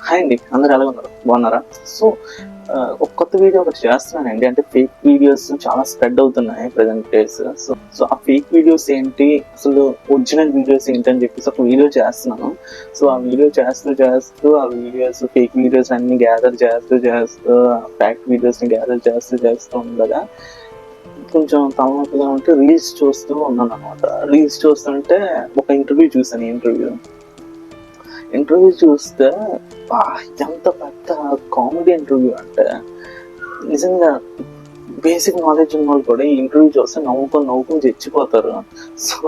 Hi అండి, అందరు ఎలా ఉన్నారు? బాగున్నారా? సో ఒక కొత్త వీడియో ఒకటి చేస్తున్నానండి. అంటే ఫేక్ వీడియోస్ చాలా స్ప్రెడ్ అవుతున్నాయి ప్రజెంట్ డేస్. సో ఆ ఫేక్ వీడియోస్ ఏంటి, అసలు ఒరిజినల్ వీడియోస్ ఏంటి అని చెప్పేసి ఒక వీడియో చేస్తున్నాను. సో ఆ వీడియో చేస్తూ ఆ వీడియోస్ ఫేక్ వీడియోస్ అన్ని గ్యాదర్ చేస్తూ ఫ్యాక్ట్ వీడియోస్ని గ్యాదర్ చేస్తూ ఉండగా కొంచెం తలనొప్పిగా ఉంటే రీల్స్ చూస్తూ ఉన్నాను అనమాట. రీల్స్ చూస్తుంటే ఒక ఇంటర్వ్యూ చూసాను. ఇంటర్వ్యూ చూస్తే ఎంత పెద్ద కామెడీ ఇంటర్వ్యూ అంటే, నిజంగా బేసిక్ నాలెడ్జ్ ఉన్న వాళ్ళు కూడా ఈ ఇంటర్వ్యూ చూస్తే నవ్వుకొని చచ్చిపోతారు. సో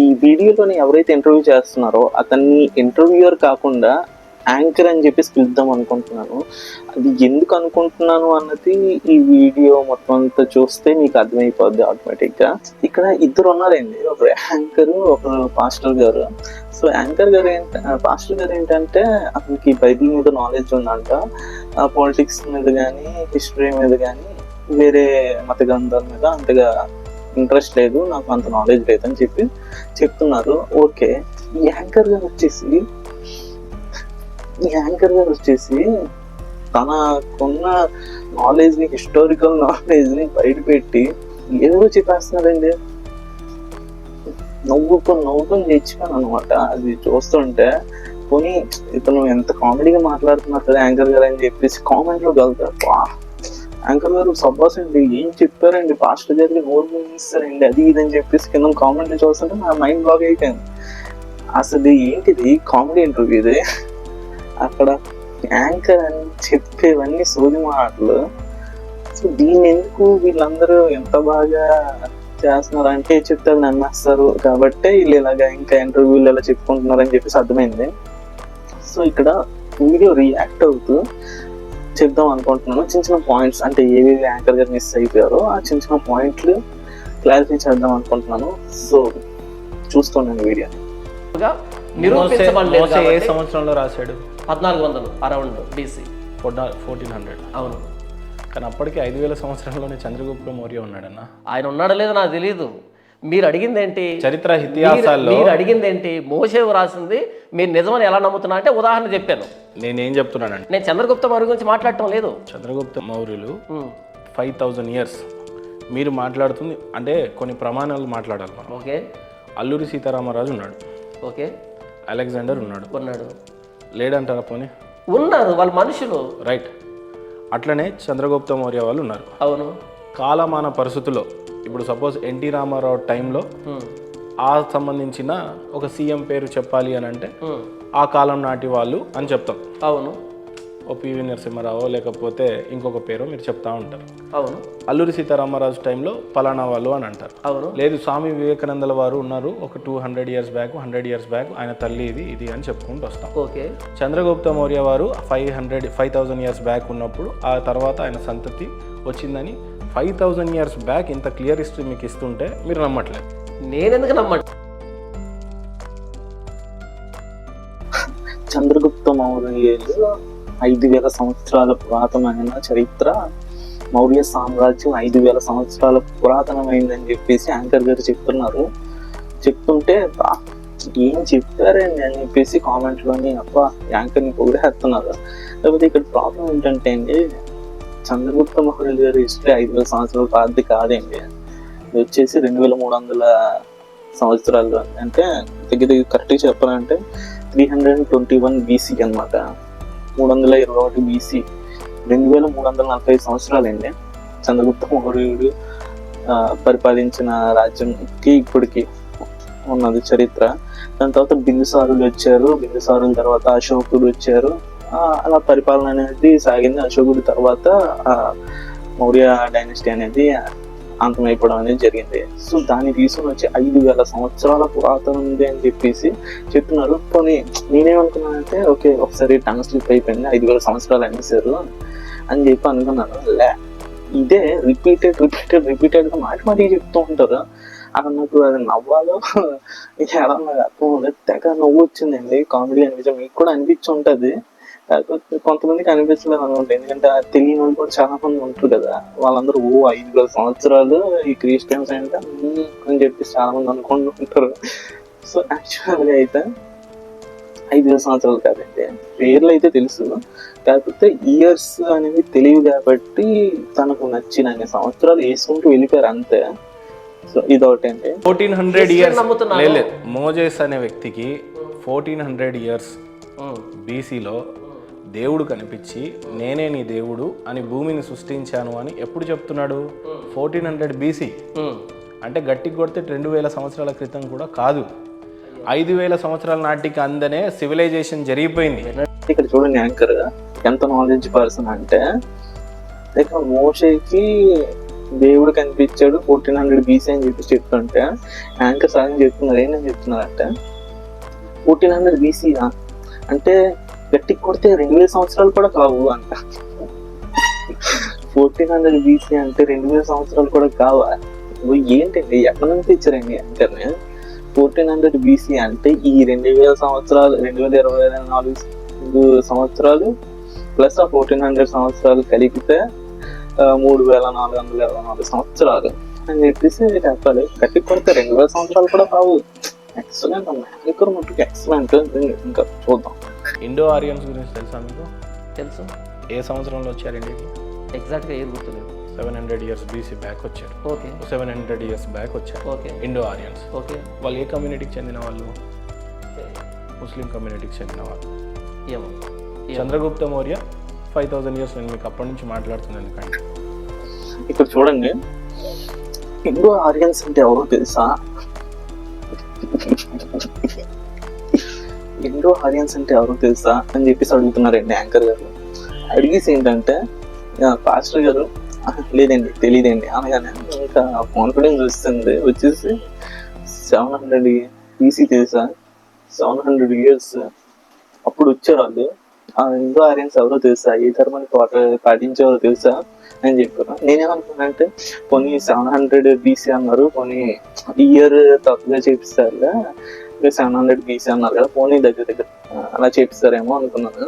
ఈ వీడియోలోని ఎవరైతే ఇంటర్వ్యూ చేస్తున్నారో అతన్ని ఇంటర్వ్యూయర్ కాకుండా యాంకర్ అని చెప్పేసి పిలుద్దాం అనుకుంటున్నాను. అది ఎందుకు అనుకుంటున్నాను అన్నది ఈ వీడియో మొత్తం అంతా చూస్తే మీకు అర్థమైపోద్ది ఆటోమేటిక్గా. ఇక్కడ ఇద్దరు ఉన్నారండి, ఒకరు యాంకర్, ఒకరు పాస్టర్ గారు. సో పాస్టర్ గారు ఏంటంటే అతనికి బైబిల్ మీద నాలెడ్జ్ ఉందంట, పాలిటిక్స్ మీద కానీ హిస్టరీ మీద కానీ వేరే మత గ్రంథాల మీద అంతగా ఇంట్రెస్ట్ లేదు, నాకు అంత నాలెడ్జ్ లేదని చెప్తున్నారు. ఓకే, ఈ యాంకర్ గారు వచ్చేసి తనకున్న నాలెడ్జ్ని, హిస్టారికల్ నాలెడ్జ్ని బయటపెట్టి ఏదో చెప్పేస్తున్నారండి. నవ్వుకొని తెచ్చిపోయాను అనమాట అది చూస్తుంటే. పోనీ ఇతను ఎంత కామెడీగా మాట్లాడుతున్నారు కదా యాంకర్ గారు అని చెప్పేసి కామెంట్లో వెళ్తారు. యాంకర్ గారు సబ్బాస్ అండి, ఏం చెప్పారండి, పాస్టర్ గారికి నోరు మూయిస్తారండి, అది ఇది అని చెప్పేసి కింద కామెంట్లు చూస్తుంటే నా మైండ్ బ్లాక్ అయిపోయింది. అసలు ఏంటిది కామెడీ ఇంటర్వ్యూ ఇది? అక్కడ యాంకర్ అని చెప్పేవన్నీ సోది మాటలు. సో దీన్ని ఎందుకు వీళ్ళందరూ ఎంత బాగా చేస్తున్నారు అంటే, చెప్తే నమ్మేస్తారు కాబట్టి వీళ్ళు ఇలాగా ఇంకా ఇంటర్వ్యూలు ఇలా చెప్పుకుంటున్నారని చెప్పేసి అర్థమైంది. సో ఇక్కడ వీడియో రియాక్ట్ అవుతూ చెప్దాం అనుకుంటున్నాను. చిన్న పాయింట్స్, అంటే ఏవేవి యాంకర్ గారు మిస్ అయిపోయారో ఆ చిన్న పాయింట్లు క్లారిఫై చేద్దాం అనుకుంటున్నాను. సో చూస్తున్నాను వీడియోని. నిరూపించబడలేదు. ఏ సంవత్సరంలో రాశాడు? 1400 అరౌండ్ BC 1400. అవును, కానీ అప్పటికి 5000 సంవత్సరంలోనే చంద్రగుప్త మౌర్య ఉన్నాడన్న. ఆయన ఉన్నాడో లేదో నాకు తెలియదు. మీరు అడిగింది ఏంటి? చరిత్ర ఇతిహాసాల్లో మీరు అడిగింది ఏంటి? మోషే రాసింది మీరు నిజమని ఎలా నమ్ముతున్నా అంటే ఉదాహరణ చెప్పాను. నేనేం చెప్తున్నానంటే, నేను చంద్రగుప్త మౌర్య గురించి మాట్లాడటం లేదు. చంద్రగుప్త మౌర్యులు 5000 years మీరు మాట్లాడుతుంది అంటే కొన్ని ప్రమాణాలు మాట్లాడాలి మనం. ఓకే, అల్లూరి సీతారామరాజు ఉన్నాడు, ఓకే, అలెగ్జాండర్ ఉన్నాడు, లేడంటారా? పోనీ ఉన్నారు, వాళ్ళ మనుషులు, రైట్. అట్లనే చంద్రగుప్త మౌర్య వాళ్ళు ఉన్నారు. అవును. కాలమాన పరిస్థితుల్లో ఇప్పుడు సపోజ్ ఎన్టీ రామారావు టైంలో ఆ సంబంధించిన ఒక సీఎం పేరు చెప్పాలి అని అంటే ఆ కాలం నాటి వాళ్ళు అని చెప్తాం. అవును. ఓ పివి నరసింహారావు లేకపోతే ఇంకొక పేరు మీరు చెప్తా ఉంటారు. అవును. అల్లూరి సీతారామరాజు టైంలో పలానా వాళ్ళు అని అంటారు. అవును. లేదు, స్వామి వివేకానందల వారు ఉన్నారు ఒక 200 years బ్యాక్, 100 years బ్యాక్, ఆయన తల్లి ఇది అని చెప్పుకుంటూ వస్తాం. ఓకే. చంద్రగుప్త మౌర్య వారు 5000 years బ్యాక్ ఉన్నప్పుడు ఆ తర్వాత ఆయన సంతతి వచ్చిందని 5000 years బ్యాక్ ఇంత క్లియర్ హిస్టరీ మీకు ఇస్తుంటే మీరు నమ్మట్లేదు. నేనెందుకు నమ్మట్లేదు? చంద్రగుప్త మౌర్యులు 5000 సంవత్సరాల పురాతనమైన చరిత్ర, మౌర్య సామ్రాజ్యం 5000 సంవత్సరాల పురాతనమైందని చెప్పేసి యాంకర్ గారు చెప్తుంటే ఏం చెప్పారండి అని చెప్పేసి కామెంట్లోని యాంకర్ని పొగిడేస్తున్నారు. లేకపోతే ఇక్కడ ప్రాబ్లం ఏంటంటే అండి, చంద్రగుప్త మౌర్యులు గారి హిస్టరీ 5000 సంవత్సరాల పాతది కాదండి. ఇది వచ్చేసి 2300 సంవత్సరాలు. అంటే దగ్గర కరెక్ట్గా చెప్పాలంటే 321 BC అనమాట. 321 BC, 2345 సంవత్సరాలండి చంద్రగుప్త మౌర్యుడు పరిపాలించిన రాజ్యంకి ఇప్పటికి ఉన్నది చరిత్ర. దాని తర్వాత బిందుసారులు వచ్చారు, బిందుసారుల తర్వాత అశోకుడు వచ్చారు. అలా పరిపాలన అనేది సాగింది. అశోకుడి తర్వాత మౌర్య డైనస్టీ అనేది అంతమైపోవడం అనేది జరిగింది. సో దాన్ని తీసుకుని వచ్చి 5000 సంవత్సరాల పురాతనం ఉంది అని చెప్పేసి చెప్తున్నారు. పోనీ నేనేమనుకున్నానంటే, ఓకే ఒకసారి టంగ్ స్లిప్ అయిపోయింది, 5000 సంవత్సరాలు అనేసారు అని చెప్పి అనుకున్నాను. ఇదే రిపీటెడ్గా మాటి చెప్తూ ఉంటారు. అక్కడ నాకు అది నవ్వాలో ఎలా నాకు అర్థం ఉండదు. తెగ నవ్వు వచ్చిందండి. కామెడీ అనిపించడం మీకు కూడా అనిపించి ఉంటుంది, కాకపోతే కొంతమందికి అనిపించలేదు అనుకుంటా. ఎందుకంటే తెలియని వాళ్ళు కూడా చాలా మంది ఉంటారు కదా, వాళ్ళందరూ 5000 సంవత్సరాలు ఈ క్రిస్టియన్స్ అంటే అని చెప్పి చాలా మంది అనుకుంటూ ఉంటారు. సో యాక్చువల్గా అయితే 5,000 సంవత్సరాలు కాదండి, పేర్లు అయితే తెలుసు, కాకపోతే ఇయర్స్ అనేది తెలియదు కాబట్టి తనకు నచ్చిన అన్ని సంవత్సరాలు వేసుకుంటూ వెళ్ళిపోయారు అంతే. సో ఇదొకటి అండి. 1400 ఇయర్స్ నమ్ముతున్నాను. లేదు, మోజెస్ అనే వ్యక్తికి 1400 ఇయర్స్ బీసీలో దేవుడు కనిపించి నేనే నీ దేవుడు అని భూమిని సృష్టించాను అని ఎప్పుడు చెప్తున్నాడు? 1400 బీసీ అంటే గట్టికి కొడితే 2000 సంవత్సరాల క్రితం కూడా కాదు, 5000 సంవత్సరాల నాటికి అందనే సివిలైజేషన్ జరిగిపోయింది. ఇక్కడ చూడండి యాంకర్ ఎంత నాలెడ్జ్ పర్సన్ అంటే, ఇక్కడ మోషేకి దేవుడు కనిపించాడు 1400 బీసీ అని చెప్పి చెప్తుంటే యాంకర్ సాయం చెప్తున్నారు, ఏంటని చెప్తున్నారంటే 1400 బీసీనా అంటే గట్టికి కొడితే 2000 సంవత్సరాలు కూడా కావు అంట. 1400 బీసీ అంటే 2000 సంవత్సరాలు కూడా కావా? ఏంటండి ఎక్కడ నుంచి ఇచ్చారండి యాంకర్ని? 1400 బీసీ అంటే ఈ 2000 సంవత్సరాలు 2024 సంవత్సరాలు ప్లస్ ఆ 1400 సంవత్సరాలు కలిపితే 3424 సంవత్సరాలు అని చెప్పేసి చెప్పాలి. గట్టి కొడితే 2000 సంవత్సరాలు కూడా కావు. ఎక్సలెంట్ అమ్మా, ఇక్కడ మటుకు ఎక్సలెంట్. ఇంకా చూద్దాం. ఇండో ఆరియన్స్ గురించి తెలుసా మీకు? తెలుసు. ఏ సంవత్సరంలో వచ్చారు ఇండియాకి? ఎగ్జాక్ట్గా ఏది గుర్తులేదు. 700 ఇయర్స్ బీసీ బ్యాక్ వచ్చారు. ఓకే. 700 ఇయర్స్ బ్యాక్ వచ్చారు. ఓకే. ఇండో ఆరియన్స్. ఓకే. వాళ్ళు ఏ కమ్యూనిటీకి చెందిన వాళ్ళు? ముస్లిం కమ్యూనిటీకి చెందిన వాళ్ళు. ఏమో. చంద్రగుప్త మౌర్య 5000 ఇయర్స్. నేను మీకు అప్పటి నుంచి మాట్లాడుతున్నాను ఎందుకంటే ఇక్కడ చూడండి, ఇండో ఆరియన్స్ అంటే ఎవరో తెలుసా? ఇండో ఆరియన్స్ అంటే ఎవరో తెలుసా అని చెప్పేసి అడుగుతున్నారండి యాంకర్ గారు. అడిగేసి ఏంటంటే పాస్టర్ గారు లేదండి తెలియదండి అనగానే ఇంకా కాన్ఫిడెన్స్ వస్తుంది. వచ్చేసి 700 బీసీ తెలుసా? 700 ఇయర్స్ అప్పుడు వచ్చారు వాళ్ళు. ఆ ఇండో ఆరియన్స్ ఎవరో తెలుసా? ఏ ధర్మాన్ని పాటించేవారో తెలుసా అని చెప్పారు. నేనేమనుకున్నానంటే కొన్ని 700 బీసీ అన్నారు, కొన్ని ఇయర్ తప్పుగా చేపిస్తారు, 700 బీసీ అన్నారు కదా, పోనీ దగ్గర అలా చేపిస్తారేమో అనుకున్నాను.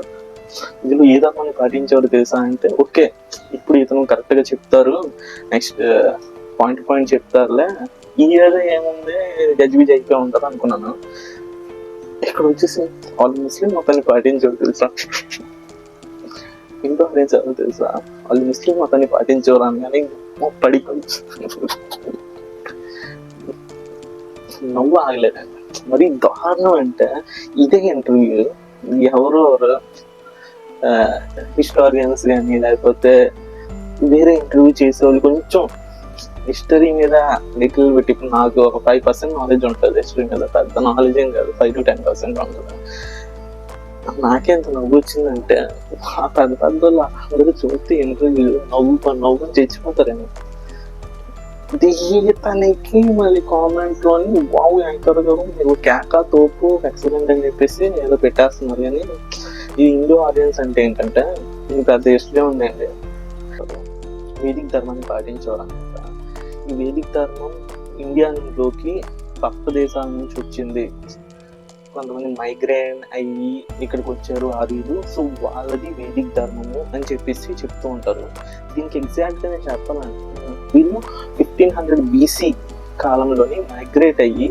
ఇందులో ఏ ధర్మాన్ని పాటించేవారు తెలుసా అంటే ఓకే ఇప్పుడు ఇతను కరెక్ట్ గా చెప్తారు, నెక్స్ట్ పాయింట్ చెప్తారులే, ఇయర్ ఏముంది గజిబిజి అయిపోయి ఉంటారు అనుకున్నాను. ఇక్కడ వచ్చేసి వాళ్ళు ముస్లిం మతాన్ని పాటించేవారు తెలుసా? ఇంకో ఫ్రెండ్స్ ఎవరు తెలుసా? వాళ్ళు ముస్లిం మతాన్ని పాటించేవారు అని కానీ నవ్వు ఆగలేదండి. మరి దారుణం అంటే ఇదే ఇంటర్వ్యూ ఎవరు హిస్టారియన్స్ కానీ లేకపోతే వేరే ఇంటర్వ్యూ చేసేవాళ్ళు కొంచెం హిస్టరీ మీద లిటిల్ బిట్, ఇప్పుడు నాకు ఒక 5% నాలెడ్జ్ ఉంటుంది హిస్టరీ మీద, పెద్ద నాలెడ్జ్ ఏం కాదు, 5 to 10% ఉంటుంది. నాకెంత నవ్వు వచ్చిందంటే ఆ పెద్ద అందరూ చూస్తే ఇంటర్వ్యూ నవ్వు చచ్చిపోతారేమో. దీనికి మళ్ళీ కామెంట్ లోని వావ్ యాంకర్ గారు మీరు కేకా తోపు ఎక్సలెంట్ అని చెప్పేసి ఏదో పెట్టేస్తున్నారు. కానీ ఈ ఇండో ఆడియన్స్ అంటే ఏంటంటే ఇది పెద్ద హిస్టరీ ఉందండి. వేదిక్ ధర్మాన్ని పాటించేవారన్నమాట. ఈ వేదిక్ ధర్మం ఇండియాలోకి పక్క దేశాల నుంచి వచ్చింది. కొంతమంది మైగ్రేట్ అయ్యి ఇక్కడికి వచ్చారు ఆర్యులు, సో వాళ్ళది వేదిక్ ధర్మము అని చెప్పేసి చెప్తూ ఉంటారు. దీనికి ఎగ్జాక్ట్ గా నేను చెప్పాలంటే వీళ్ళు 1500 BC కాలంలోని మైగ్రేట్ అయ్యి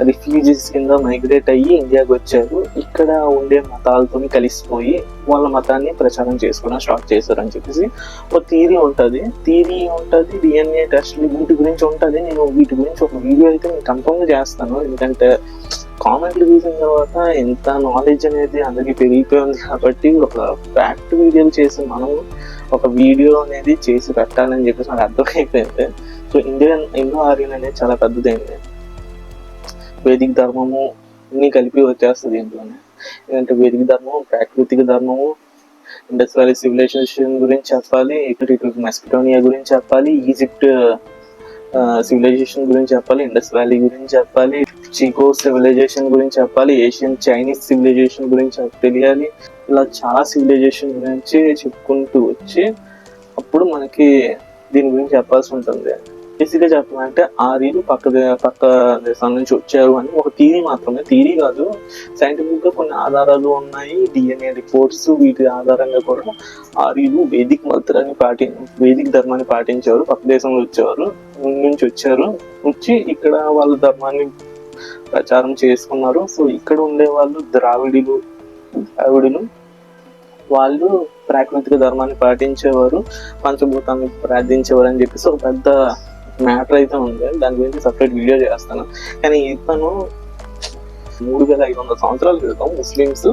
రిఫ్యూజీస్ కింద మైగ్రేట్ అయ్యి ఇండియాకి వచ్చారు. ఇక్కడ ఉండే మతాలతో కలిసిపోయి వాళ్ళ మతాన్ని ప్రచారం చేసుకోవడం స్టార్ట్ చేశారు అని చెప్పేసి ఒక థియరీ ఉంటుంది, DNA టెస్ట్లు వీటి గురించి ఉంటుంది. నేను వీటి గురించి ఒక వీడియో అయితే నేను కన్ఫర్మ్ చేస్తాను, ఎందుకంటే కామెంట్లు చూసిన తర్వాత ఎంత నాలెడ్జ్ అనేది అందరికీ పెరిగిపోయింది కాబట్టి ఒక ఫ్యాక్ట్ వీడియోలు చేసి మనం ఒక వీడియో అనేది చేసి పెట్టాలని చెప్పేసి నాకు అర్థమైపోయింది. సో ఇండో ఆర్యన్ అనేది చాలా పెద్దదైంది. వేదిక్ ధర్మము అన్ని కలిపి వచ్చేస్తుంది ఇంట్లోనే. ఎందుకంటే వేదిక్ ధర్మం, ప్రాకృతిక ధర్మము, ఇండస్ వ్యాలీ సివిలైజేషన్ గురించి చెప్పాలి, ఇటు మెస్పిటోనియా గురించి చెప్పాలి, ఈజిప్ట్ సివిలైజేషన్ గురించి చెప్పాలి, ఇండస్ వ్యాలీ గురించి చెప్పాలి, చీకో సివిలైజేషన్ గురించి చెప్పాలి, ఏషియన్ చైనీస్ సివిలైజేషన్ గురించి తెలియాలి. ఇలా చాలా సివిలైజేషన్ గురించి చెప్పుకుంటూ వచ్చి అప్పుడు మనకి దీని గురించి చెప్పాల్సి ఉంటుంది. బేసిక్గా చెప్పాలంటే ఆర్యులు పక్క దేశాల నుంచి వచ్చారు అని ఒక థియరీ మాత్రమే, థియరీ కాదు, సైంటిఫిక్ గా కొన్ని ఆధారాలు ఉన్నాయి, DNA రిపోర్ట్స్, వీటి ఆధారంగా కూడా ఆర్యులు వేదిక్ ధర్మాన్ని పాటించేవారు, పక్క దేశంలో వచ్చేవారు నుంచి వచ్చారు, వచ్చి ఇక్కడ వాళ్ళ ధర్మాన్ని ప్రచారం చేసుకున్నారు. సో ఇక్కడ ఉండే వాళ్ళు ద్రావిడులు వాళ్ళు ప్రాకృతిక ధర్మాన్ని పాటించేవారు, పంచభూతాన్ని ప్రార్థించేవారు అని చెప్పేసి ఒక పెద్ద మ్యాటర్ అయితే ఉంది. దాని గురించి సపరేట్ వీడియో చేస్తాను. కానీ ఇతను 3500 సంవత్సరాల క్రితం ముస్లిమ్స్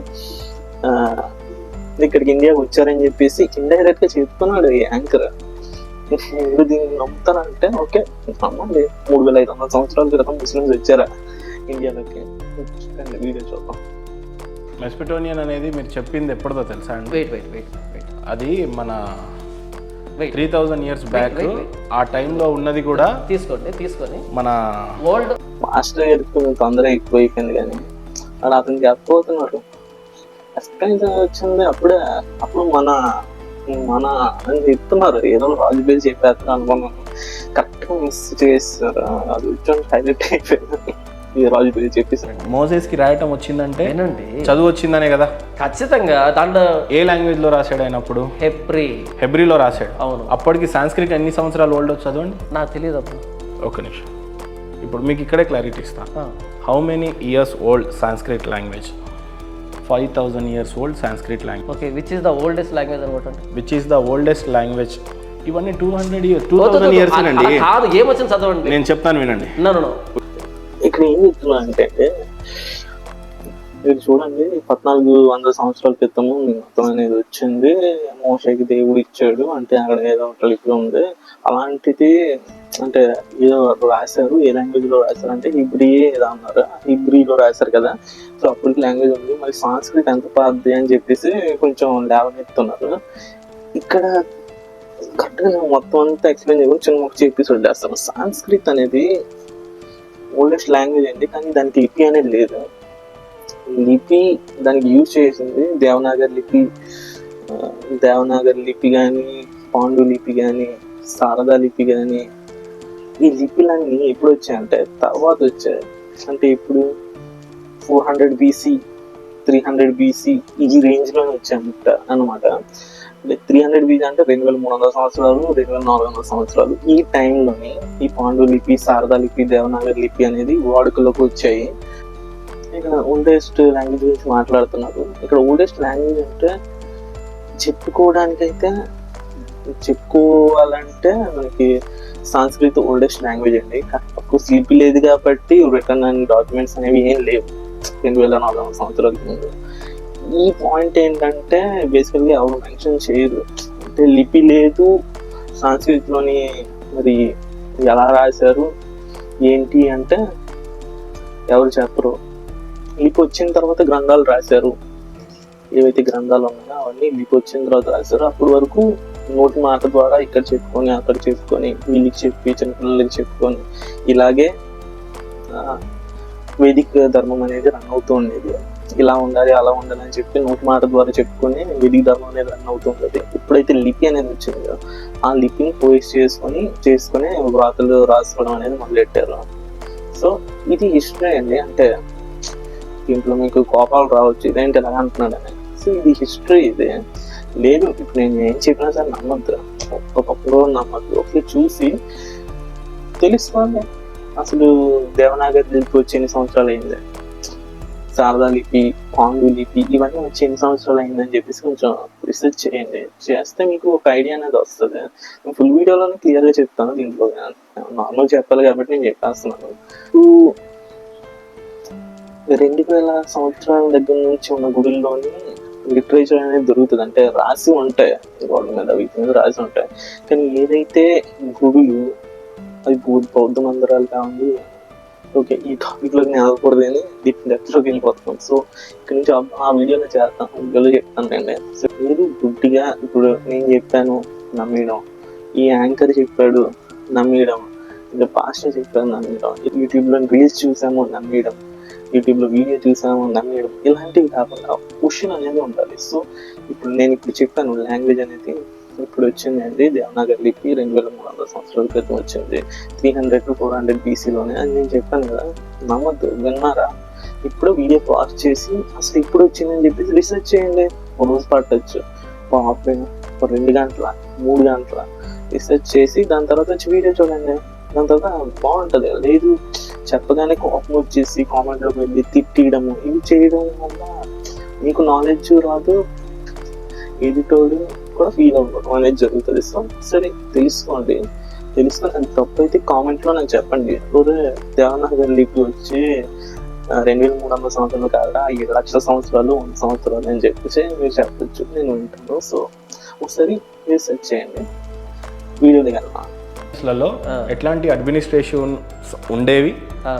ఇక్కడికి ఇండియాకి వచ్చారని చెప్పేసి ఇండైరెక్ట్ గా చెప్తున్నాడు ఈ యాంకర్. మీరు దీన్ని నమ్ముతారంటే ఓకే నమ్మండి, 3500 సంవత్సరాల క్రితం ముస్లిమ్స్ వచ్చారా ఇండియాలోకి. వీడియో చూద్దాం. మెస్పెటోనియన్ అనేది మీరు చెప్పింది ఎప్పుడుదో తెలుసా అండి? వెయిట్ అది మన 3000 years బ్యాక్ ఆ టైంలో ఉన్నది కూడా. తీసుకొని మన ఓల్డ్ మాస్టర్ గారికి తొందర ఎక్కువైపోయింది, కానీ అక్కడ అతనికి చెప్పబోతున్నారు వచ్చింది అప్పుడు మన అని చెప్తున్నారు. ఏదో రాజు పేరు చెప్పేస్తారు అనుకున్నాను, కరెక్ట్ గా మిస్ చేస్తారు. అది వచ్చి హైలైట్ అయిపోయింది. రాజు పేరు చెప్పేసారు. మోసెస్ కి రాయటం వచ్చిందంటే చదువు వచ్చిందనే కదా. ఖచ్చితంగా. దాంట్లో ఏ లాంగ్వేజ్ లో రాశాడు ఆయన? అప్పుడు హెబ్రీలో రాశాడు. అవును. అప్పటికి సాంస్క్రిట్ ఎన్ని సంవత్సరాలు ఓల్డ్ చదవండి. నాకు తెలియదు అప్పుడు. ఒక నిమిషం, ఇప్పుడు మీకు ఇక్కడే క్లారిటీ ఇస్తాను. How many years old Sanskrit language? 5000 years old Sanskrit language. Okay, which is the oldest language అనుకుంటాను? Which is the oldest language? ఇవన్నీ 200 years 2000 years అండి. కాదు, ఏమొచ్చింది చదవండి. నేను చెప్తాను వినండి. నో ఇక్కడ ఏం చెప్తున్నా అంటే మీరు చూడండి, 1400 సంవత్సరాల క్రితము మతం అనేది వచ్చింది, మోషేకి దేవుడు ఇచ్చాడు అంటే అక్కడ ఏదో ఒక లిపి ఉంది. అలాంటిది అంటే ఏదో రాశారు. ఏ లాంగ్వేజ్ లో రాశారు అంటే హిబ్రీ ఏదో అన్నారు, హిబ్రీలో రాశారు కదా. సో అప్పటికి లాంగ్వేజ్ ఉంది, మరి సాంస్క్రిట్ ఎంత పాతది అని చెప్పేసి కొంచెం లేవనెత్తున్నారు. ఇక్కడ కరెక్ట్గా నేను మొత్తం అంతా ఎక్స్ప్లెయిన్ చేయకుండా చిన్న ఒక చెప్పేసి వదిలేస్తాను. సాంస్క్రిట్ అనేది ఓల్డెస్ట్ లాంగ్వేజ్ అండి, కానీ దానికి లిపి అనేది లేదు. లిపి దానికి యూజ్ చేసింది దేవనాగర్ లిపి కానీ, పాండు లిపి కానీ, శారదా లిపి కానీ. ఈ లిపిలన్నీ ఎప్పుడు వచ్చాయంటే తర్వాత వచ్చాయి. అంటే ఇప్పుడు 400 BC 300 BC ఈ రేంజ్ లోనే వచ్చాయంట అనమాట. 300 BC అంటే 2300 సంవత్సరాలు 2400 సంవత్సరాలు. ఈ టైంలోని ఈ పాండు లిపి, శారదా లిపి, దేవనాగర్ లిపి అనేది వాడుకలోకి వచ్చాయి. ఇక్కడ ఓల్డెస్ట్ లాంగ్వేజ్ గురించి మాట్లాడుతున్నారు. ఇక్కడ ఓల్డెస్ట్ లాంగ్వేజ్ అంటే చెప్పుకోవాలంటే మనకి సంస్కృత్ ఓల్డెస్ట్ లాంగ్వేజ్ అండి. అప్పుడు లిపి లేదు కాబట్టి రిటర్న్ అండ్ డాక్యుమెంట్స్ అనేవి ఏం లేవు 2400 సంవత్సరాల ముందు. ఈ పాయింట్ ఏంటంటే బేసికల్గా ఎవరు మెన్షన్ చేయరు. అంటే లిపి లేదు, సంస్కృతిలోని మరి ఎలా రాశారు ఏంటి అంటే ఎవరు చెప్పరు. లిపి వచ్చిన తర్వాత గ్రంథాలు రాశారు. ఏవైతే గ్రంథాలు ఉన్నాయో అవన్నీ లిపి వచ్చిన తర్వాత రాశారు. అప్పటి వరకు నోటి మాట ద్వారా ఇక్కడ చెప్పుకొని అక్కడ చెప్పుకొని వీళ్ళకి చెప్పి చిన్నపిల్లలకి చెప్పుకొని ఇలాగే వేదిక ధర్మం అనేది రన్ అవుతూ ఉండేది. ఇలా ఉండాలి అలా ఉండాలి అని చెప్పి నోటి మాట ద్వారా చెప్పుకొని వేదిక ధర్మం అనేది రన్ అవుతూ ఉండేది. ఇప్పుడైతే లిపి అనేది వచ్చింది, ఆ లిపిని పోస్ట్ చేసుకొని వ్రాతలు రాసుకోవడం అనేది మొదలెట్టారు. సో ఇది హిస్టరీ అండి. అంటే దీంట్లో మీకు కోపాలు రావచ్చు, ఇదేంటి ఎలా అంటున్నాడని. సో ఇది హిస్టరీ. ఇది లేదు ఇప్పుడు నేను ఏం చెప్పినా సరే నమ్మద్దు, ఒక్కొక్కప్పుడు నమ్మద్దు. ఒకటి చూసి తెలుసుకోండి అసలు దేవనాగరి లిపి వచ్చి ఎన్ని సంవత్సరాలు అయింది, శారదా లిపి, పాండు లిపి ఇవన్నీ వచ్చి ఎన్ని సంవత్సరాలు అయిందని చెప్పేసి కొంచెం రీసెర్చ్ చేయండి. చేస్తే మీకు ఒక ఐడియా అనేది వస్తుంది. నేను ఫుల్ వీడియోలోనే క్లియర్గా చెప్తాను. దీంట్లో నార్మల్ చెప్పాలి కాబట్టి నేను చెప్పేస్తున్నాను. 2000 సంవత్సరాల దగ్గర నుంచి ఉన్న గుడుల్లోని లిటరేచర్ అనేది దొరుకుతుంది. అంటే రాసి ఉంటాయి, గోడ మీద వీటి మీద రాసి ఉంటాయి. కానీ ఏదైతే గుడులు అవి బౌద్ధ మందిరాలు కావాలి. ఓకే, ఈ టాపిక్లోకి నేను ఆగకూడదు అని డెప్త్లోకి వెళ్ళిపోతున్నాం. సో ఇక్కడ నుంచి ఆ వీడియోలో చేస్తాను, వీడియోలో చెప్తాను అండి. సో మీరు గుడ్డిగా ఇప్పుడు నేను చెప్పాను నమ్మేయడం, ఈ యాంకర్ చెప్పాడు నమ్మేయడం, ఇంకా పాస్టర్ చెప్పాడు నమ్మేయడం, యూట్యూబ్లో రీల్స్ చూసాము నమ్మేయడం, యూట్యూబ్లో వీడియో చూసాము నమ్మేయడం, ఇలాంటివి కాకుండా క్వశ్చన్ అనేది ఉండాలి. సో ఇప్పుడు నేను చెప్పాను లాంగ్వేజ్ అనేది ఇప్పుడు వచ్చింది అండి దేవనాగరి లిపి 2300 సంవత్సరాల క్రితం వచ్చింది, 300 to 400 BCలోనే అని నేను చెప్పాను కదా. నమ్మద్దు, విన్నారా? ఇప్పుడు వీడియో పాస్ చేసి అసలు ఇప్పుడు వచ్చిందని చెప్పేసి రీసెర్చ్ చేయండి. ఒక రోజు పట్టచ్చు, ఒక 2 గంటల 3 గంటల రీసెర్చ్ చేసి దాని తర్వాత వచ్చి వీడియో చూడండి. దాని తర్వాత బాగుంటుంది. లేదు చెప్పగానే కోపం వచ్చేసి కామెంట్లోకి వెళ్ళి తిట్టడము ఇవి చేయడం వల్ల మీకు నాలెడ్జ్ రాదు, ఎడిటోడు కూడా ఫీల్ అవ్వడం అనేది జరుగుతుంది. సో సరే తెలుసుకోండి, తెలుసుకొని అది తప్పు అయితే కామెంట్లో నాకు చెప్పండి. దేవనాగరికి వచ్చి 2300 సంవత్సరాలు కాదా 7 లక్షల సంవత్సరాలు 100 సంవత్సరాలు అని చెప్పేసి మీరు చెప్పచ్చు, నేను వింటాను. సో ఒకసారి మీరు సెర్చ్ చేయండి వీడియోలు కన్నా. ఎట్లాంటి అడ్మినిస్ట్రేషన్ ఉండేవి,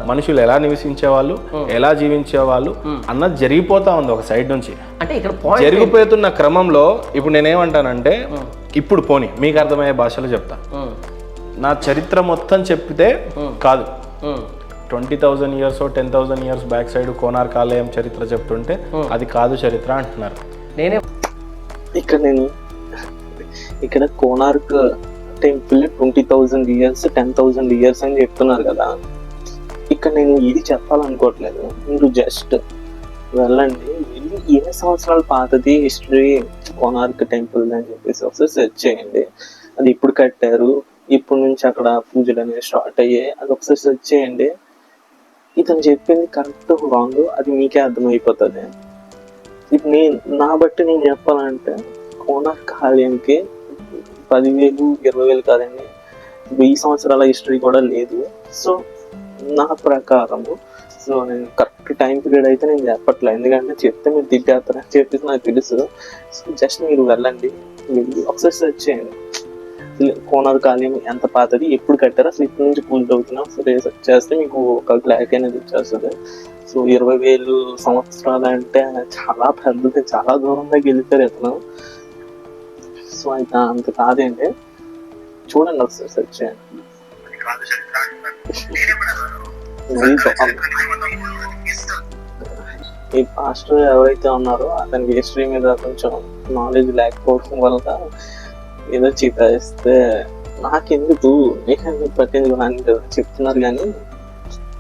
మనుషులు ఎలా నివసించేవాళ్ళు, ఎలా జీవించేవాళ్ళు అన్నది జరిగిపోతా ఉంది ఒక సైడ్ నుంచి. అంటే ఇక్కడ జరిగిపోతున్న క్రమంలో ఇప్పుడు నేనేమంటానంటే, ఇప్పుడు పోనీ మీకు అర్థమయ్యే భాషలో చెప్తా. నా చరిత్ర మొత్తం చెప్పితే కాదు, 20,000 years 10,000 years back side Konark ఆలయం చరిత్ర చెప్తుంటే అది కాదు చరిత్ర అంటున్నారు. ఇక్కడ కోనార్క్ టెంపుల్ 20,000 years 10,000 years అని చెప్తున్నారు కదా. ఇక్కడ నేను ఇది చెప్పాలనుకోవట్లేదు, మీరు జస్ట్ వెళ్ళండి, వెళ్ళి ఎన్ని సంవత్సరాల పాతది హిస్టరీ కోనార్క్ టెంపుల్ అని చెప్పేసి ఒకసారి సెర్చ్ చేయండి. అది ఇప్పుడు కట్టారు, ఇప్పుడు నుంచి అక్కడ పూజలు అనేవి స్టార్ట్ అయ్యాయి, అది ఒకసారి సెర్చ్ చేయండి. ఇతను చెప్పింది కరెక్ట్ రాంగ్ అది మీకే అర్థమైపోతుంది. ఇప్పుడు నా బట్టి నేను చెప్పాలంటే కోనార్క్ ఆలయంకి 10,000 20,000 కాదండి 1000 సంవత్సరాల హిస్టరీ కూడా లేదు. సో నా ప్రకారము, సో నేను కరెక్ట్ టైం పీరియడ్ అయితే నేను చెప్పట్లేదు, ఎందుకంటే చెప్తే మీరు తిట్టేస్తారని చెప్పేసి నాకు తెలుసు. సో జస్ట్ మీరు వెళ్ళండి, వెళ్ళి ఒకసారి సెర్చ్ చేయండి కోనార్క్ ఆలయం ఎంత పాతది, ఎప్పుడు కట్టారు, అసలు ఇప్పటి నుంచి పూజలు అవుతున్నాం, సరే సెర్చ్ చేస్తే మీకు ఒక క్లారిటీ అనేది వచ్చేస్తుంది. సో 20,000 సంవత్సరాలు అంటే చాలా పెద్దది, చాలా దూరంగా గెలిపారు ఇతను. సో అయితే అంత కాదండి, చూడండి ఒకసారి సెర్చ్ చేయండి. ఈ పాస్టర్ ఎవరైతే ఉన్నారో అతనికి హిస్టరీ మీద కొంచెం నాలెడ్జ్ లేకపోవడం వల్ల ఏదో చీపిస్తే నాకెందుకు నీకెందుకు పట్టింది అని చెప్తున్నారు, కానీ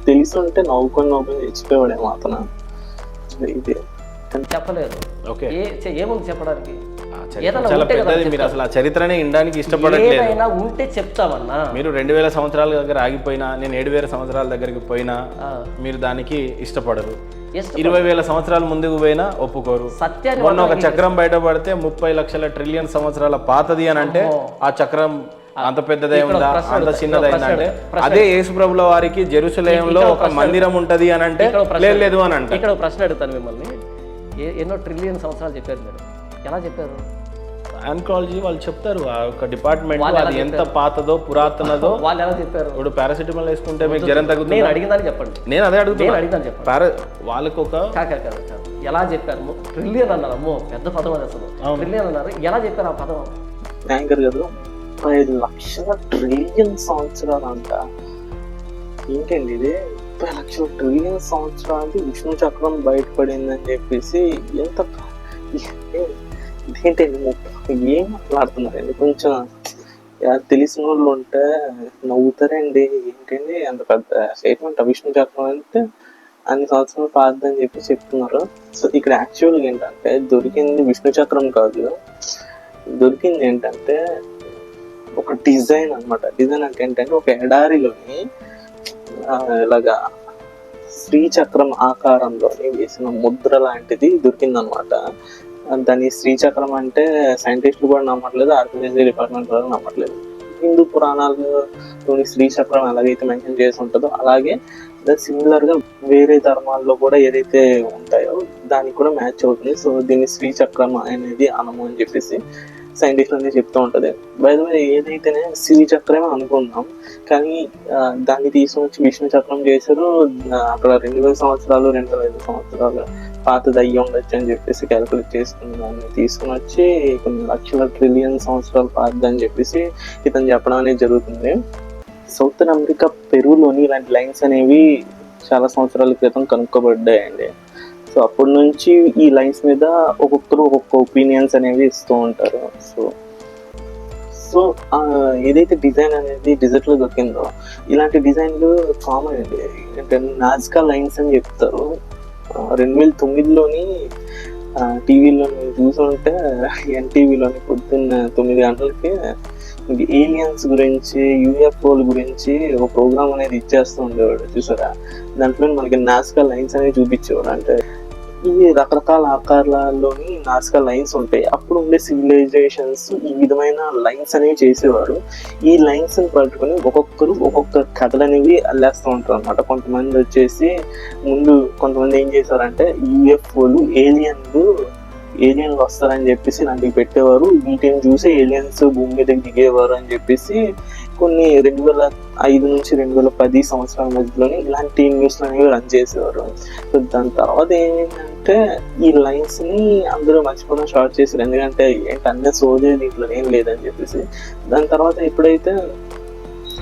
తెలుసుంటే నవ్వుకొని తెచ్చిపోయాడేమో అతను. ఇది చెప్పలేదు, ఏముంది చెప్పడానికి, మీరు అసలు ఆ చరిత్రనే వినడానికి ఇష్టపడట్లేదు. ఉంటే చెప్తామన్నా. మీరు 2000 సంవత్సరాల దగ్గర ఆగిపోయినా, నేను 7,000 సంవత్సరాల దగ్గరికి పోయినా మీరు దానికి ఇష్టపడరు. 20,000 సంవత్సరాల ముందుకు పోయినా ఒప్పుకోరు. సత్యాన్ని మొన్న ఒక చక్రం బయటపడితే 30 లక్షల ట్రిలియన్ సంవత్సరాల పాతది అని అంటే ఆ చక్రం అంత పెద్దదై ఉందా, అంత చిన్నదైందంటే, అదే యేసుప్రభుల వారికి జెరూసలేంలో ఒక మందిరం ఉంటది అని అంటే లేదు అని అంటే. ఇక్కడ ప్రశ్న అడుగుతాను మిమ్మల్ని, ఎన్నో ట్రిలియన్ సంవత్సరాలు చెప్పారు మీరు, ఎలా చెప్పారు? ఆంకాలజీ వాళ్ళు చెప్తారు, ఆ ఒక డిపార్ట్మెంట్ అది ఎంత పాతదో పురాతనదో వాళ్ళు ఎలా చెప్పారు. ఇప్పుడు పారాసిటమాల్ వేసుకుంటే మీకు జ్వరం తగ్గుతుంది, నేను అడిగిందని చెప్పండి. నేను అదే అడిగితాను చెప్పండి. వాళ్ళకి ఒక ఎలా చెప్పారు? ట్రిలియన్ అన్నారు, అమ్మో పెద్ద పదం అది, అసలు ట్రిలియన్ అన్నారు, ఎలా చెప్పారు ఆ పదం? యాంకర్ గారు 5 లక్షల ట్రిలియన్ సంవత్సరాలు అంట. ఏంటండి ఇది, 30 లక్షల ట్రిలియన్ సంవత్సరాలు విష్ణు చక్రం బయటపడిందని చెప్పేసి ఎంత ఇదేంటండి ఏం మాట్లాడుతున్నారండి? కొంచెం తెలిసిన వాళ్ళు ఉంటే నవ్వుతారండి. ఏంటండి అంత పెద్ద స్టేట్మెంట్, విష్ణు చక్రం అంటే అన్ని సంవత్సరాలు పాతదని చెప్పి చెప్తున్నారు. సో ఇక్కడ యాక్చువల్గా ఏంటంటే దొరికింది విష్ణు చక్రం కాదు, దొరికింది ఏంటంటే ఒక డిజైన్ అనమాట. డిజైన్ అంటే ఏంటంటే ఒక ఎడారిలోని ఇలాగా శ్రీచక్రం ఆకారంలోని వేసిన ముద్ర లాంటిది దొరికిందనమాట. దాన్ని శ్రీచక్రం అంటే సైంటిస్టులు కూడా నమ్మట్లేదు, ఆర్కియాలజీ డిపార్ట్మెంట్ కూడా నమ్మట్లేదు. హిందూ పురాణాలలోని శ్రీచక్రం ఎలాగైతే మెన్షన్ చేసి ఉంటుందో అలాగే సిమిలర్ గా వేరే ధర్మాల్లో కూడా ఏదైతే ఉంటాయో దానికి కూడా మ్యాచ్ అవుతుంది. సో దీన్ని శ్రీచక్రం అనేది అనము అని చెప్పేసి సైంటిస్ట్ అనేది చెప్తూ ఉంటది. బై ద వే ఏదైతేనే శ్రీచక్రమే అనుకుందాం, కానీ దాన్ని తీసుకొచ్చి విష్ణు చక్రం చేశారు. అక్కడ 2000 సంవత్సరాలు 2500 సంవత్సరాలు పాతది అయ్యి ఉండొచ్చు అని చెప్పేసి క్యాలిక్యులేట్ చేసుకుని దాన్ని తీసుకుని వచ్చి కొన్ని లక్షల ట్రిలియన్ సంవత్సరాలు పాతదని చెప్పేసి ఇతను చెప్పడం అనేది జరుగుతుంది. సౌత్ అమెరికా పెరులోని ఇలాంటి లైన్స్ అనేవి చాలా సంవత్సరాల క్రితం కనుక్కోబడ్డాయండి. సో అప్పటి నుంచి ఈ లైన్స్ మీద ఒక్కొక్కరు ఒక్కొక్క ఒపీనియన్స్ అనేవి ఇస్తూ ఉంటారు. సో ఏదైతే డిజైన్ అనేది డిజర్ట్లో దొరికిందో ఇలాంటి డిజైన్లు కామన్ అండి. ఏంటంటే నాజ్కా లైన్స్ అని చెప్తారు. 2009లోని టీవీలో చూసుంటే ఎన్టీవీలోని పొద్దున్న 9 గంటలకి ఏలియన్స్ గురించి, యూఎఫ్ఓల గురించి ఒక ప్రోగ్రామ్ అనేది ఇచ్చేస్తూ ఉండేవాడు చూసారా. దాంట్లో మనకి నాసికా లైన్స్ అనేవి చూపించేవాడు. అంటే ఈ రకరకాల ఆకారాల్లోని నాసికా లైన్స్ ఉంటాయి. అప్పుడు ఉండే సివిలైజేషన్స్ ఈ విధమైన లైన్స్ అనేవి చేసేవారు. ఈ లైన్స్ ని పట్టుకొని ఒక్కొక్కరు ఒక్కొక్క కథలు అనేవి అల్లేస్తూ ఉంటారు అనమాట. కొంతమంది వచ్చేసి ముందు కొంతమంది ఏం చేశారంటే యూఎఫ్ఓలు ఏలియన్లు వస్తారని చెప్పేసి ఇలాంటివి పెట్టేవారు. వీటిని చూసి ఏలియన్స్ భూమి మీదకి దిగేవారు అని చెప్పేసి కొన్ని 2005 నుంచి 2010 సంవత్సరాల మధ్యలోనే ఇలాంటి న్యూస్లు అనేవి రన్ చేసేవారు. సో దాని తర్వాత ఏమైందంటే ఈ లైన్స్ ని అందరూ మర్చిపోవడం స్టార్ట్ చేశారు. ఎందుకంటే ఏంటంటే సోదే దీంట్లో ఏం లేదని చెప్పేసి. దాని తర్వాత ఎప్పుడైతే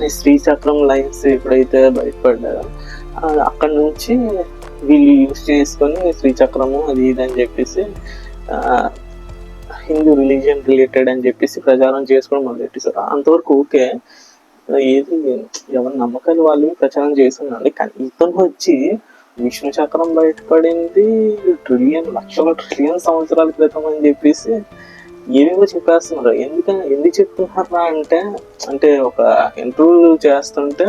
ఈ శ్రీచక్రం లైన్స్ ఎప్పుడైతే బయటపడ్డారో అక్కడ నుంచి వీళ్ళు యూజ్ చేసుకొని శ్రీచక్రము అది ఇది అని చెప్పేసి హిందూ రిలీజియన్ రిలేటెడ్ అని చెప్పేసి ప్రచారం చేసుకోవడం మొదలెట్టేశారు. అంతవరకు ఓకే, ఏది ఎవరి నమ్మకాలు వాళ్ళు ప్రచారం చేస్తున్నాడు. కానీ ఇతను వచ్చి విష్ణు చక్రం బయటపడింది లక్షల ట్రిలియన్ సంవత్సరాల క్రితం అని చెప్పేసి ఏవేవో చెప్పేస్తున్నారు. ఎందుకు చెప్తున్నారా అంటే ఒక ఇంటర్వ్యూ చేస్తుంటే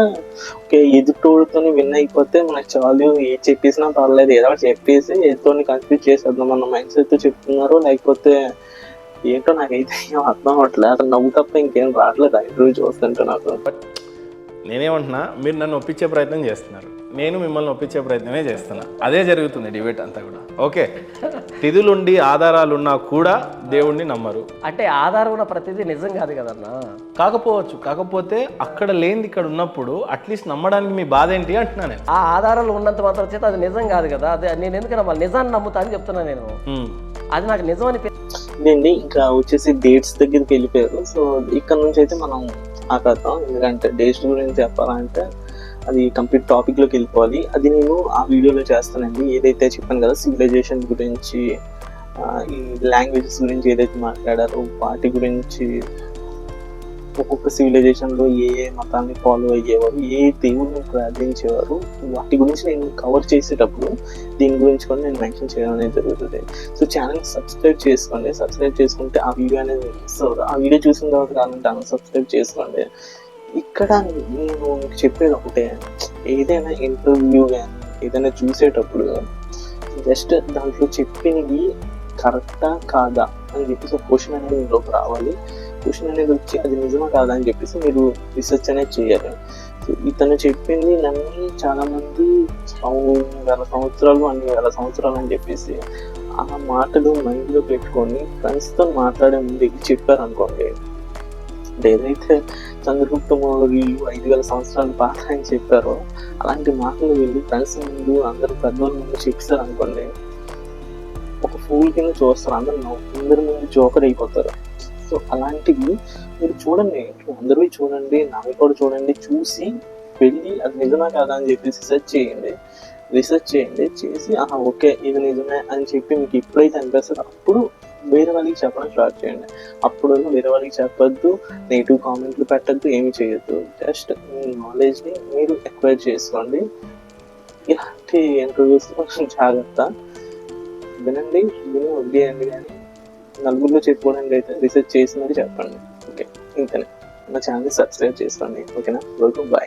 ఓకే ఎదుటోడితో విన్ అయిపోతే మనకు చాలు, ఏది చెప్పేసినా పర్లేదు, ఏదో చెప్పేసి ఎదుటో కన్ఫ్యూజ్ చేసేద్దాం అన్న మైండ్ సెట్ చెప్తున్నారు. లేకపోతే ఏంటో నాకైతే ఏం అర్థం అవ్వట్లేదు. అసలు నవ్వు తప్ప ఇంకేం రావట్లేదు ఆ ఇంటర్వ్యూ చూస్తుంటే నాకు. నేనేమంటున్నా, మీరు నన్ను ఒప్పించే ప్రయత్నం చేస్తున్నారు, నేను మిమ్మల్ని ఒప్పించే ప్రయత్నమే చేస్తున్నా. అదే జరుగుతుంది డిబేట్ అంతా కూడా. ఓకే, తిథులుండి ఆధారాలున్నా కూడా దేవుణ్ణి నమ్మరు అంటే ఆధారం ఉన్న ప్రతిదీ నిజం కాదు కదన్నా. కాకపోతే అక్కడ లేనిది ఇక్కడ ఉన్నప్పుడు అట్లీస్ట్ నమ్మడానికి మీ బాధ ఏంటి అంటున్నా నేను. ఆ ఆధారాలు ఉన్నంత మాత్రం చేత అది నిజం కాదు కదా. అదే నేను ఎందుకు నమ్మాలి? నిజాన్ని నమ్ముతా అని చెప్తున్నా నేను. అది నాకు నిజం ఇదండి. ఇంకా వచ్చేసి డేట్స్ దగ్గరికి వెళ్ళిపోయారు. సో ఇక్కడ నుంచి అయితే మనం ఆపేద్దాం. ఎందుకంటే డేట్స్ గురించి చెప్పాలంటే అది కంప్లీట్ టాపిక్లోకి వెళ్ళిపోవాలి. అది నేను ఆ వీడియోలో చేస్తానండి. ఏదైతే చెప్పాను కదా సివిలైజేషన్ గురించి, ఈ లాంగ్వేజెస్ గురించి ఏదైతే మాట్లాడారో వాటి గురించి, ఒక్కొక్క సివిలైజేషన్లో ఏ మతాన్ని ఫాలో అయ్యేవారు, ఏ దేవుడిని ప్రార్థించేవారు, వాటి గురించి నేను కవర్ చేసేటప్పుడు దీని గురించి కూడా నేను మెన్షన్ చేయడం అనేది జరుగుతుంది. సో ఛానల్ సబ్స్క్రైబ్ చేసుకోండి. సబ్స్క్రైబ్ చేసుకుంటే ఆ వీడియో అనేది మిస్ అవుతుంది. ఆ వీడియో చూసిన తర్వాత కావాలంటే సబ్స్క్రైబ్ చేసుకోండి. ఇక్కడ నేను చెప్పేది ఒకటే, ఏదైనా ఇంటర్వ్యూ కానీ ఏదైనా చూసేటప్పుడు జస్ట్ దాంట్లో చెప్పినవి కరెక్టా కాదా అని చెప్పేసి ఒక క్వశ్చన్ అనేది మీలోకి రావాలి. క్వశ్చన్ అనేది వచ్చి అది నిజమా కాదా అని చెప్పేసి మీరు రీసెర్చ్ అనేది చేయాలి. సో ఇతను చెప్పింది నమ్మి చాలా మంది 1,000 సంవత్సరాలు 2,000 సంవత్సరాలు అని చెప్పేసి ఆ మాటలు మైండ్లో పెట్టుకొని ఫ్రెండ్స్తో మాట్లాడే ముందు ఇది చెప్పారు అనుకోండి. ఏదైతే చంద్రగుప్త మౌర్యులు 5,000 సంవత్సరాల పాత అని చెప్పారో అలాంటి మాటలు వీళ్ళు ఫ్రెండ్స్ ముందు అందరు పెద్దవాళ్ళ ముందు చెప్పారు అనుకోండి, ఒక ఫూల్ కింద చూస్తారు. అందరి ముందు జోకర్ అయిపోతారు. సో అలాంటివి మీరు చూడండి, అందరూ చూడండి, నమ్మి కూడా చూడండి. చూసి వెళ్ళి అది నిజమా కాదా అని చెప్పి రీసెర్చ్ చేయండి. చేసి ఓకే ఇది నిజమే అని చెప్పి మీకు ఎప్పుడైతే అనిపిస్తుందో అప్పుడు వేరే వాళ్ళకి చెప్పడం స్టార్ట్ చేయండి. అప్పుడు వేరే వాళ్ళకి చెప్పొద్దు, నెగిటివ్ కామెంట్లు పెట్టద్దు, ఏమి చేయొద్దు. జస్ట్ మీ నాలెడ్జ్ని మీరు ఎక్వైర్ చేసుకోండి. ఇలాంటి ఇంటర్వ్యూస్ కొంచెం జాగ్రత్త వినండి, వదిలేయండి. కానీ నలుగురిలో చెప్పుకోవడానికి అయితే రీసెర్చ్ చేసి మరి చెప్పండి. ఓకే, ఇంతనే. నా ఛానల్ సబ్స్క్రైబ్ చేసుకోండి. ఓకేనా? Welcome, bye.